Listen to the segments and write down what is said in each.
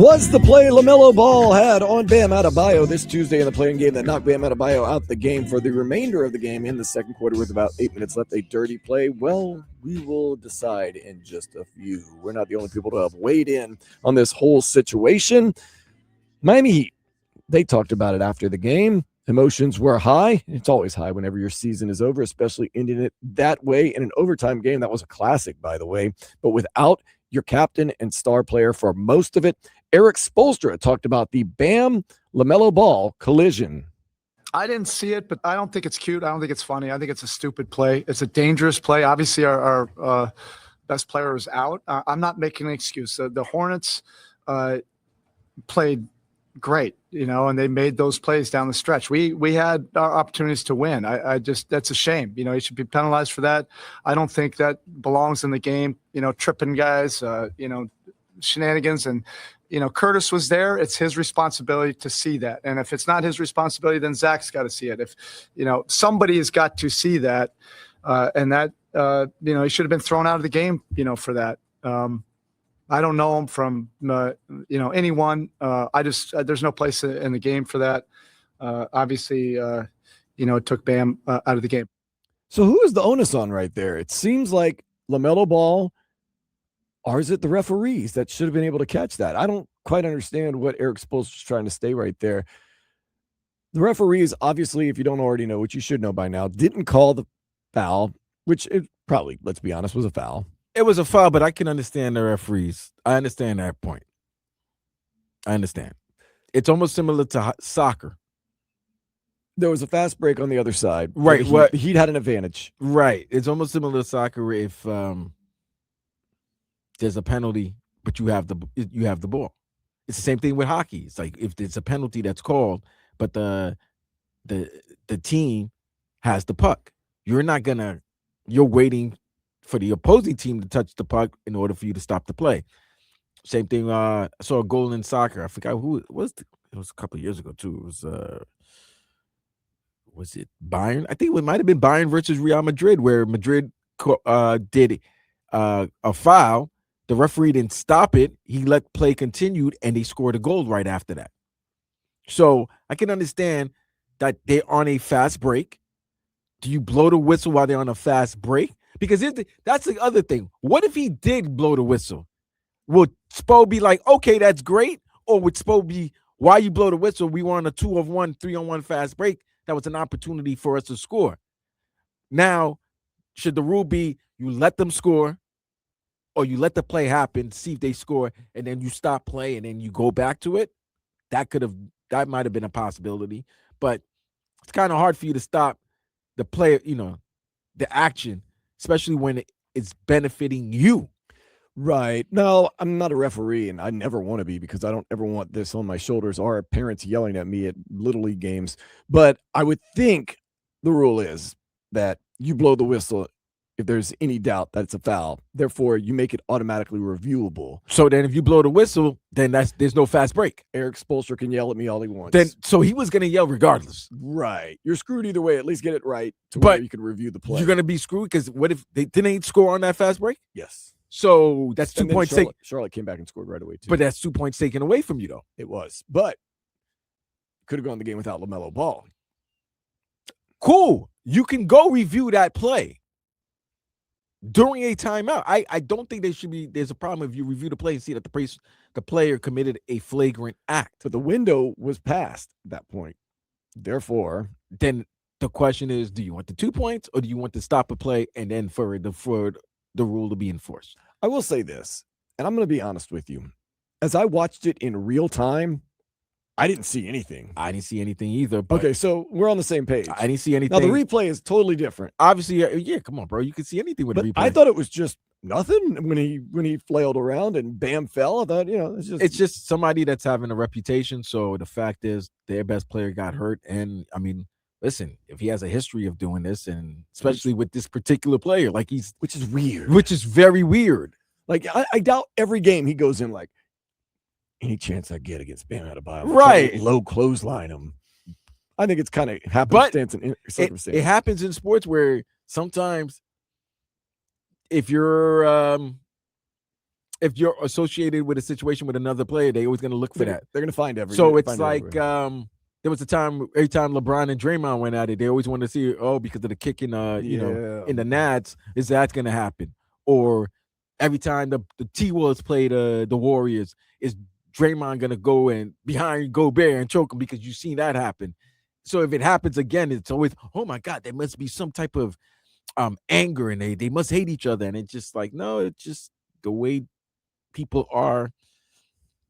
Was the play LaMelo Ball had on Bam Adebayo this Tuesday in the playing game that knocked Bam Adebayo out the game for the remainder of the game in the second quarter with about 8 minutes left? A dirty play? Well, we will decide in just a few. We're not the only people to have weighed in on this whole situation. Miami Heat, they talked about it after the game. Emotions were high. It's always high whenever your season is over, especially ending it that way in an overtime game. That was a classic, by the way. But without your captain and star player for most of it, Eric Spoelstra talked about the Bam LaMelo Ball collision. I didn't see it, but I don't think it's cute. I don't think it's funny. I think it's a stupid play. It's a dangerous play. Obviously, our best player is out. I'm not making an excuse. The Hornets played great, and they made those plays down the stretch. We had our opportunities to win. I just, that's a shame. He should be penalized for that. I don't think that belongs in the game. Tripping guys, shenanigans, and Curtis was there. It's his responsibility to see that. And if it's not his responsibility, then Zach's got to see it. If, somebody has got to see that, and that, he should have been thrown out of the game, for that. I don't know him from, anyone. There's no place in the game for that. Obviously, it took Bam out of the game. So who is the onus on right there? It seems like LaMelo Ball, or is it the referees that should have been able to catch that? I don't quite understand what Eric Spoelstra is trying to say right there. The referees, obviously, if you don't already know, which you should know by now, didn't call the foul, which it probably, let's be honest, was a foul. It was a foul, but I can understand the referees. I understand that point. I understand. It's almost similar to soccer. There was a fast break on the other side. Right. The Heat had an advantage. Right. It's almost similar to soccer if there's a penalty, but you have the ball. It's the same thing with hockey. It's like if there's a penalty that's called, but the team has the puck. You're waiting for the opposing team to touch the puck in order for you to stop the play. Same thing. I saw a goal in soccer. I forgot who it was. It was a couple of years ago too. It was it Bayern? I think it might have been Bayern versus Real Madrid, where Madrid did a foul. The referee didn't stop it. He let play continued, and they scored a goal right after that. So I can understand that they're on a fast break. Do you blow the whistle while they're on a fast break? Because that's the other thing. What if he did blow the whistle? Would Spo be like, okay, that's great? Or would Spo be, why you blow the whistle? We were on a 2-on-1, 3-on-1 fast break. That was an opportunity for us to score. Now, should the rule be you let them score, or you let the play happen, see if they score, and then you stop play and then you go back to it? That might have been a possibility. But it's kind of hard for you to stop the play, the action, especially when it's benefiting you. Right. No, I'm not a referee, and I never want to be, because I don't ever want this on my shoulders or parents yelling at me at Little League games. But I would think the rule is that you blow the whistle if there's any doubt that it's a foul. Therefore, you make it automatically reviewable. So then if you blow the whistle, then there's no fast break. Eric Spoelstra can yell at me all he wants. So he was going to yell regardless. Right. You're screwed either way. At least get it right to where you can review the play. You're going to be screwed because what if they didn't score on that fast break? Yes. So that's 2 points. Charlotte came back and scored right away, too. But that's 2 points taken away from you, though. It was. But could have gone the game without LaMelo Ball. Cool. You can go review that play during a timeout. I don't think there's a problem if you review the play and see that the player committed a flagrant act. But the window was passed at that point. Therefore, then the question is, do you want the 2 points, or do you want to stop a play and then for the rule to be enforced? I will say this, and I'm going to be honest with you. As I watched it in real time, I didn't see anything. I didn't see anything either. Okay, so we're on the same page. I didn't see anything. Now, the replay is totally different. Obviously, yeah, come on, bro. You can see anything with the replay. I thought it was just nothing when he flailed around and Bam fell. I thought, it's just somebody that's having a reputation. So the fact is their best player got hurt. And, I mean, listen, if he has a history of doing this, and especially with this particular player, which is weird. Which is very weird. Like, I doubt every game he goes in like, any chance I get against Bam Adebayo, right? Low clothesline him. I think it's kind of happenstance and circumstance. It happens in sports where sometimes if you're if you're associated with a situation with another player, they're always going to look for that. They're going to find every. So it's like there was a time every time LeBron and Draymond went at it, they always wanted to see because of the kick in in the Nats, is that going to happen? Or every time the T-Wolves play the Warriors, is Draymond going to go and behind Gobert and choke him, because you've seen that happen. So if it happens again, it's always, oh my God, there must be some type of anger, and they must hate each other. And it's just like, no, it's just the way people are,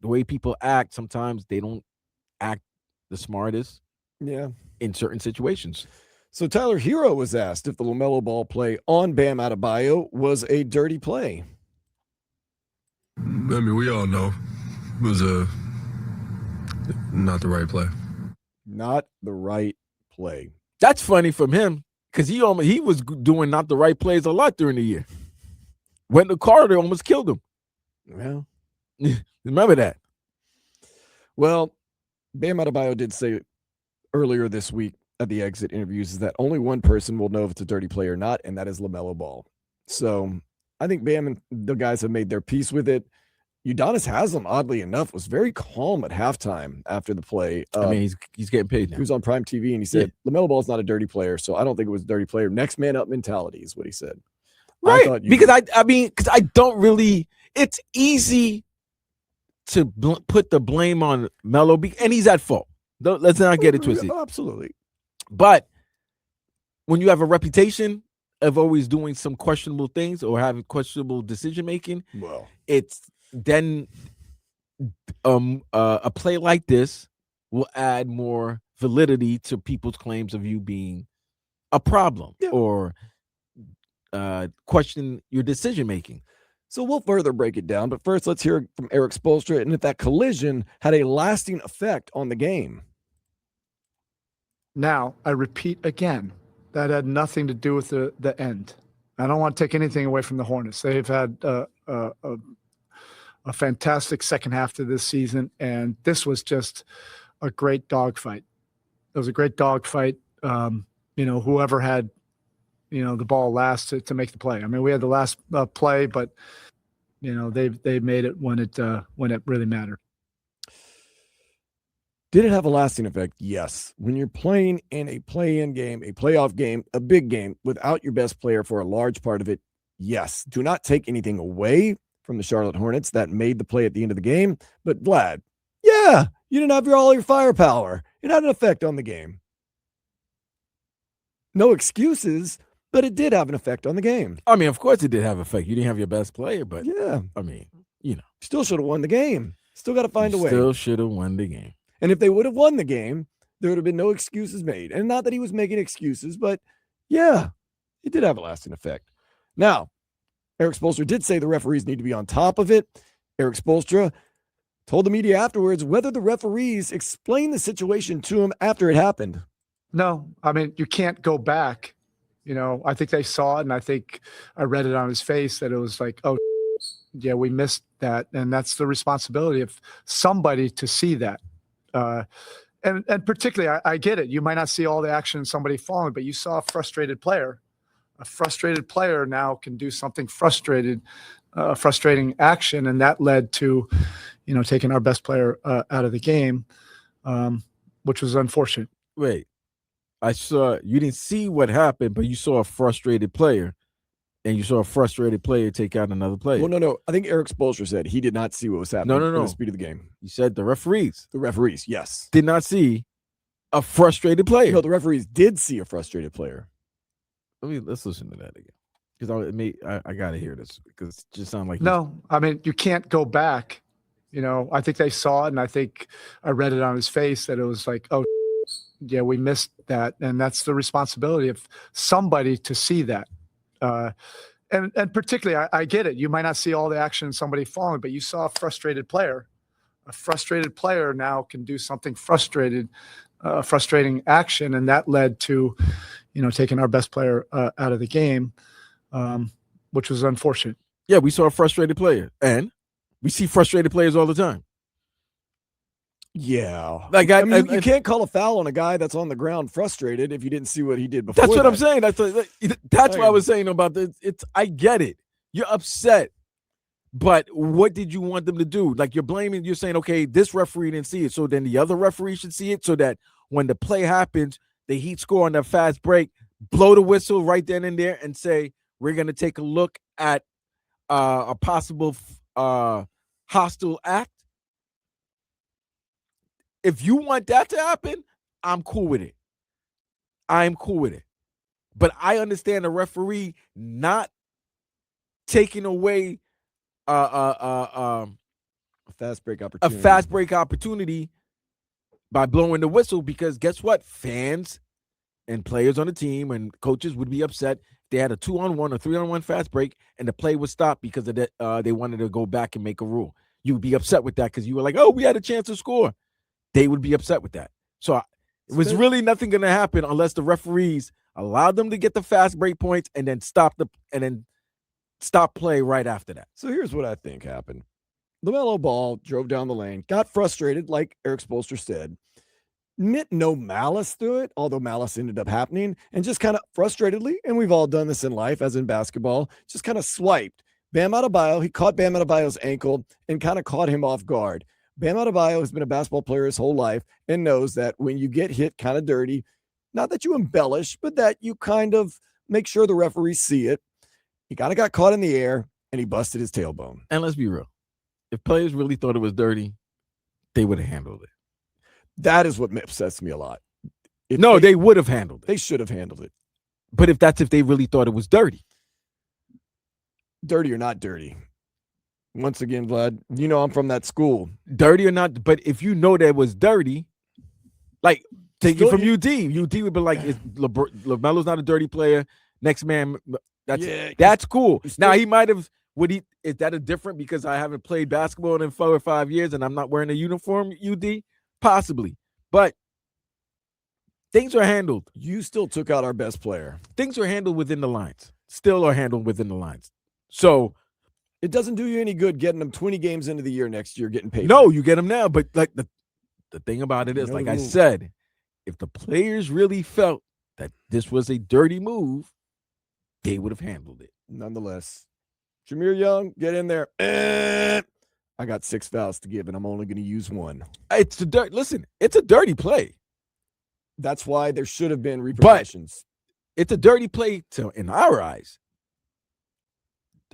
the way people act. Sometimes they don't act the smartest in certain situations. So Tyler Hero was asked if the LaMelo Ball play on Bam Adebayo was a dirty play. I mean, we all know it was not the right play. Not the right play. That's funny from him, because he was doing not the right plays a lot during the year. Went to Carter, almost killed him. Well, remember that. Well, Bam Adebayo did say earlier this week at the exit interviews is that only one person will know if it's a dirty play or not, and that is LaMelo Ball. So I think Bam and the guys have made their peace with it. Udonis Haslem, oddly enough, was very calm at halftime after the play. I mean, he's getting paid now. He was on Prime TV, and he said, LaMelo Ball is not a dirty player, so I don't think it was a dirty player. Next man up mentality is what he said. Right, because I don't really – it's easy to put the blame on Melo, and he's at fault. Let's not get it twisted. Absolutely. But when you have a reputation of always doing some questionable things or having questionable decision-making, it's then a play like this will add more validity to people's claims of you being a problem or question your decision-making. So we'll further break it down, but first let's hear from Eric Spoelstra and if that collision had a lasting effect on the game. Now, I repeat again, that had nothing to do with the end. I don't want to take anything away from the Hornets. They've had a fantastic second half to this season, and this was just a great dogfight. It was a great dogfight. Whoever had the ball last to make the play. I mean, we had the last play, but they made it when it really mattered. Did it have a lasting effect? Yes. When you're playing in a play-in game, a playoff game, a big game without your best player for a large part of it, yes. Do not take anything away from the Charlotte Hornets that made the play at the end of the game. But Vlad, you didn't have all your firepower. It had an effect on the game. No excuses, but it did have an effect on the game. I mean, of course it did have an effect. You didn't have your best player, but I mean, still should have won the game. Still got to find a way. Still should have won the game. And if they would have won the game, there would have been no excuses made. And not that he was making excuses, but it did have a lasting effect. Now, Eric Spoelstra did say the referees need to be on top of it. Eric Spoelstra told the media afterwards whether the referees explained the situation to him after it happened. No, I mean, you can't go back. I think they saw it, and I think I read it on his face that it was like, oh, yeah, we missed that. And that's the responsibility of somebody to see that. And particularly, I get it. You might not see all the action in somebody falling, but you saw a frustrated player. A frustrated player now can do something frustrating action, and that led to, taking our best player out of the game, which was unfortunate. Wait, you didn't see what happened, but you saw a frustrated player, and you saw a frustrated player take out another player. Well, no. I think Eric Spoelstra said he did not see what was happening. No. In the speed of the game. You said the referees. The referees, yes. Did not see a frustrated player. No, the referees did see a frustrated player. Let's listen to that again, because I got to hear this, because it just sounds like I mean, you can't go back. I think they saw it, and I think I read it on his face that it was like, oh, yeah, we missed that, and that's the responsibility of somebody to see that. And particularly, I get it. You might not see all the action in somebody falling, but you saw a frustrated player. A frustrated player now can do something frustrating action, and that led to, taking our best player out of the game, which was unfortunate. Yeah, we saw a frustrated player, and we see frustrated players all the time. Yeah. Like you can't call a foul on a guy that's on the ground frustrated if you didn't see what he did before. That's what I'm saying. That's what I was saying about this. I get it. You're upset. But what did you want them to do? Like you're saying, okay, this referee didn't see it, so then the other referee should see it, so that when the play happens, the Heat score on that fast break, blow the whistle right then and there, and say we're gonna take a look at a possible hostile act. If you want that to happen, I'm cool with it. I'm cool with it. But I understand the referee not taking away A fast break opportunity. a fast break opportunity by blowing the whistle, because guess what? Fans and players on the team and coaches would be upset if they had a 2-on-1 or 3-on-1 fast break and the play was stopped because of that. They wanted to go back and make a rule. You'd be upset with that because you were like, oh, we had a chance to score. They would be upset with that. So it was really nothing going to happen unless the referees allowed them to get the fast break points and then stop play right after that. So here's what I think happened. LaMelo Ball drove down the lane, got frustrated, like Eric Spoelstra said, meant no malice through it, although malice ended up happening, and just kind of frustratedly, and we've all done this in life, as in basketball, just kind of swiped Bam Adebayo. He caught Bam Adebayo's ankle and kind of caught him off guard. Bam Adebayo has been a basketball player his whole life and knows that when you get hit kind of dirty, not that you embellish, but that you kind of make sure the referees see it. He kind of got caught in the air and he busted his tailbone. And let's be real. If players really thought it was dirty, they would have handled it. That is what upsets me a lot. They would have handled it. They should have handled it. But if they really thought it was dirty. Dirty or not dirty. Once again, Vlad, you know I'm from that school. Dirty or not, but if you know that it was dirty, like take it from UD. UD would be like, LaMelo's not a dirty player. Next man, that's cool. Now he might have. Is that a different because I haven't played basketball in 4 or 5 years and I'm not wearing a uniform, UD? Possibly. But things are handled. You still took out our best player. Things are handled within the lines. Still are handled within the lines. So it doesn't do you any good getting them 20 games into the year next year getting paid. No, you get them now. But like the thing about it is, like I said, if the players really felt that this was a dirty move, they would have handled it. Nonetheless. Jameer Young, get in there. I got 6 fouls to give, and I'm only going to use 1. Listen, it's a dirty play. That's why there should have been repercussions. But it's a dirty play in our eyes.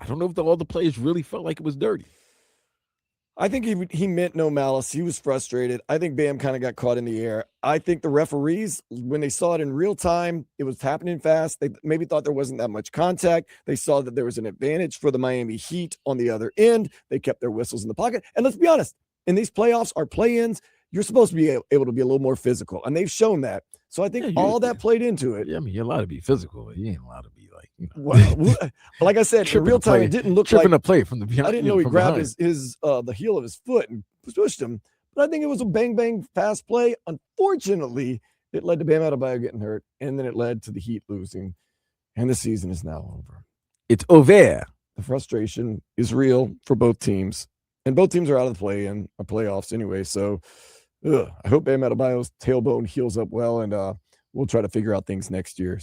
I don't know if all the players really felt like it was dirty. I think he meant no malice. He was frustrated. I think Bam kind of got caught in the air. I think the referees, when they saw it in real time, it was happening fast. They maybe thought there wasn't that much contact. They saw that there was an advantage for the Miami Heat on the other end. They kept their whistles in the pocket. And let's be honest, in these playoffs or play-ins, you're supposed to be able to be a little more physical. And they've shown that. So I think all that played into it. Yeah, I mean, you're allowed to be physical, but you ain't allowed to be like, well, like I said, in real time, it didn't look like tripping a play from the behind. I didn't know he grabbed his the heel of his foot and pushed him. But I think it was a bang fast play. Unfortunately, it led to Bam Adebayo getting hurt, and then it led to the Heat losing, and the season is now over. It's over. The frustration is real for both teams, and both teams are out of the play-in or playoffs anyway. So. I hope Bam Adebayo's tailbone heals up well, and we'll try to figure out things next year.